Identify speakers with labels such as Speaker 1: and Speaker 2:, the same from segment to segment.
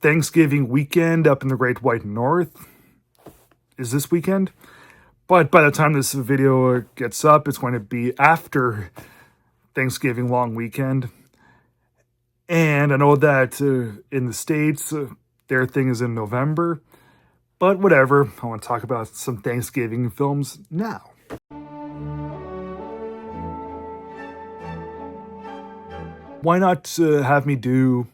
Speaker 1: Thanksgiving weekend up in the Great White North is this weekend. But by the time this video gets up, it's going to be after Thanksgiving long weekend. And I know that in the States, their thing is in November. But whatever, I want to talk about some Thanksgiving films now. Why not have me do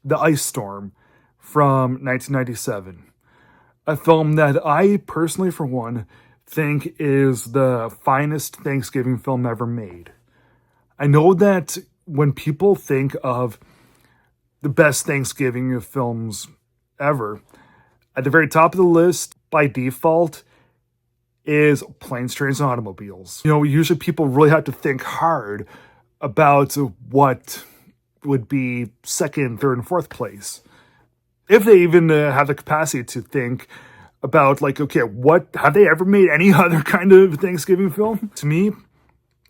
Speaker 1: The Ice Storm from 1997? A film that I personally, for one, think is the finest Thanksgiving film ever made. I know that when people think of the best Thanksgiving films ever, at the very top of the list, by default, is Planes, Trains, and Automobiles. You know, usually people really have to think hard about what would be second, third, and fourth place. If they even have the capacity to think about, like, okay, what have they ever made any other kind of Thanksgiving film? To me,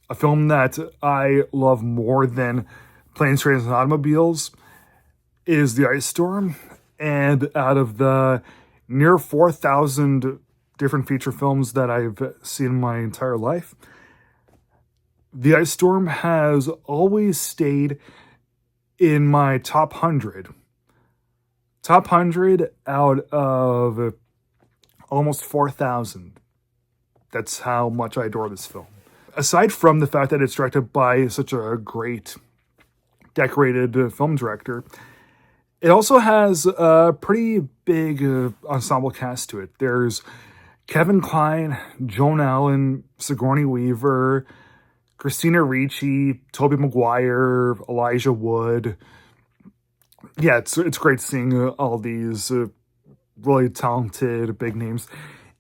Speaker 1: a film that I love more than Planes, Trains, and Automobiles is The Ice Storm. And out of the near 4,000 different feature films that I've seen in my entire life, The Ice Storm has always stayed in my top 100. Top 100 out of almost 4,000. That's how much I adore this film. Aside from the fact that it's directed by such a great, decorated film director, it also has a pretty big ensemble cast to it. There's Kevin Kline, Joan Allen, Sigourney Weaver, Christina Ricci, Tobey Maguire, Elijah Wood. Yeah, it's great seeing all these really talented big names.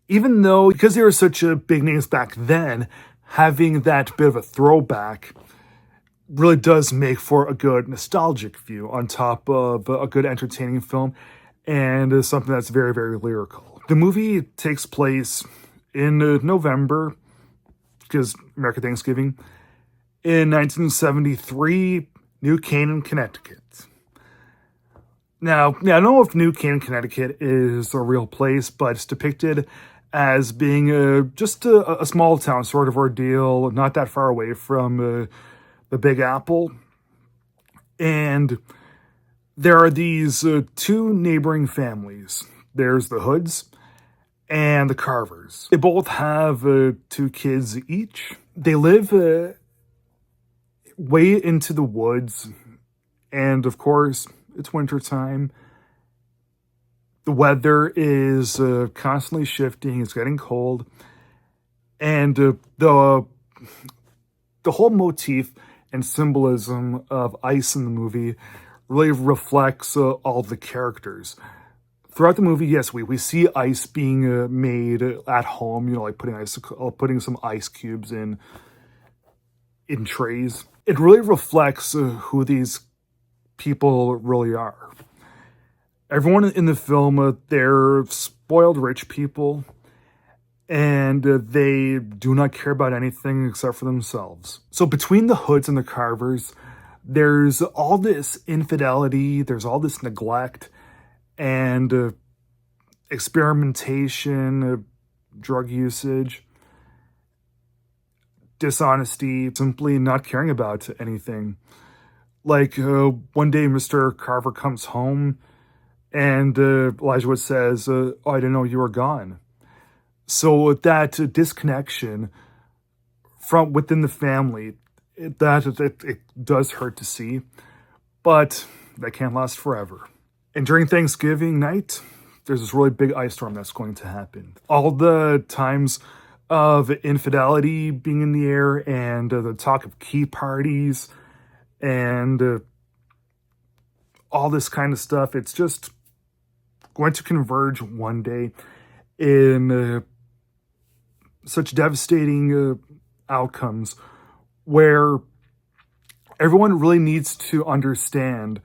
Speaker 1: Even though, because they were such big names back then, having that bit of a throwback really does make for a good nostalgic view on top of a good entertaining film and something that's very, very lyrical. The movie takes place in November, because American Thanksgiving, in 1973, New Canaan, Connecticut. Now, I don't know if New Canaan, Connecticut is a real place, but it's depicted as being just a small town sort of ordeal, not that far away from the Big Apple. And there are these two neighboring families. There's the Hoods and the Carvers. They both have 2 kids each. They live way into the woods, and of course, it's wintertime. The weather is constantly shifting. It's getting cold. And the whole motif and symbolism of ice in the movie really reflects all the characters. Throughout the movie, yes, we see ice being made at home, you know, like putting some ice cubes in trays. It really reflects who these people really are. Everyone in the film, they're spoiled rich people, and they do not care about anything except for themselves. So between the Hoods and the Carvers, there's all this infidelity, there's all this neglect, and experimentation, drug usage, dishonesty, simply not caring about anything. Like, one day Mr. Carver comes home and Elijah Wood says, oh, I didn't know you were gone. So that disconnection from within the family, it does hurt to see, but that can't last forever. And during Thanksgiving night, there's this really big ice storm that's going to happen. All the times of infidelity being in the air and the talk of key parties and all this kind of stuff, it's just going to converge one day in such devastating outcomes where everyone really needs to understand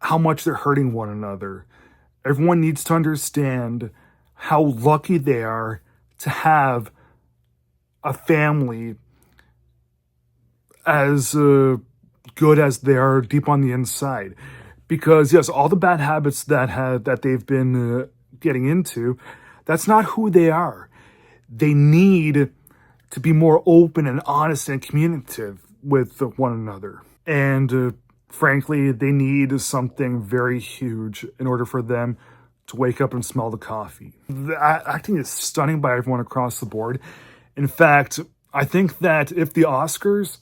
Speaker 1: how much they're hurting one another. Everyone needs to understand how lucky they are to have a family as good as they are deep on the inside. Because yes, all the bad habits that they've been getting into, that's not who they are. They need to be more open and honest and communicative with one another. And frankly, they need something very huge in order for them to wake up and smell the coffee. The acting is stunning by everyone across the board. In fact, I think that if the Oscars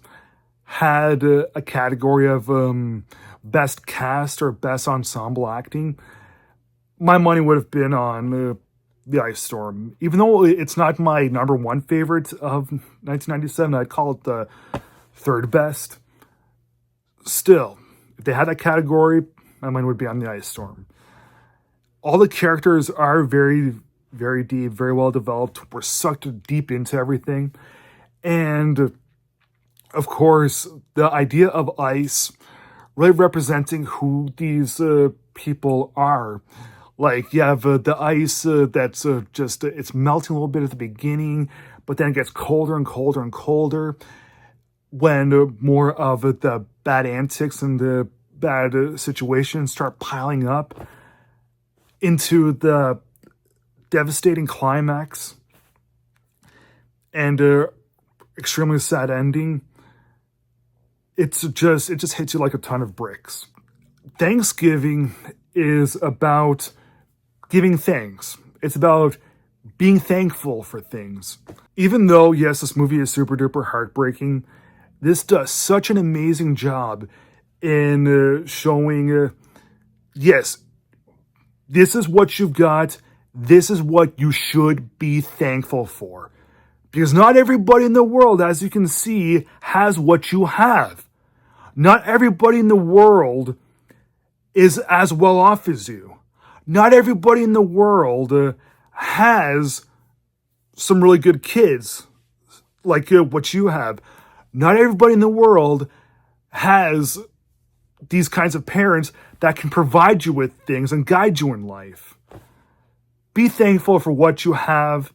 Speaker 1: had a category of best cast or best ensemble acting, my money would have been on The Ice Storm. Even though it's not my number one favorite of 1997, I'd call it the third best. Still, if they had that category, my money would be on The Ice Storm. All the characters are very, very deep, very well developed. We're sucked deep into everything. And of course, the idea of ice really representing who these people are. Like, you have the ice that's just, it's melting a little bit at the beginning, but then it gets colder and colder and colder when more of the bad antics and the bad situations start piling up into the devastating climax and extremely sad ending. It just hits you like a ton of bricks. Thanksgiving is about giving thanks. It's about being thankful for things. Even though, yes, this movie is super duper heartbreaking, this does such an amazing job in showing, yes, this is what you've got. This is what you should be thankful for. Because not everybody in the world, as you can see, has what you have. Not everybody in the world is as well off as you. Not everybody in the world has some really good kids like what you have. Not everybody in the world has these kinds of parents that can provide you with things and guide you in life. Be thankful for what you have.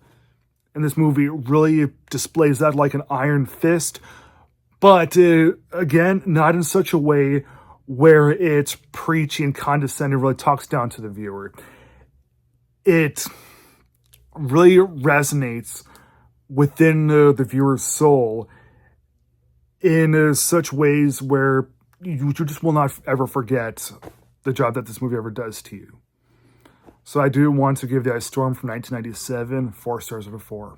Speaker 1: And this movie really displays that like an iron fist. But again, not in such a way where it's preachy and condescending, really talks down to the viewer. It really resonates within the viewer's soul in such ways where you just will not ever forget the job that this movie ever does to you. So I do want to give The Ice Storm from 1997 4 stars out of 4.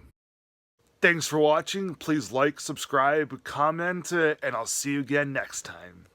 Speaker 1: Thanks for watching. Please like, subscribe, comment, and I'll see you again next time.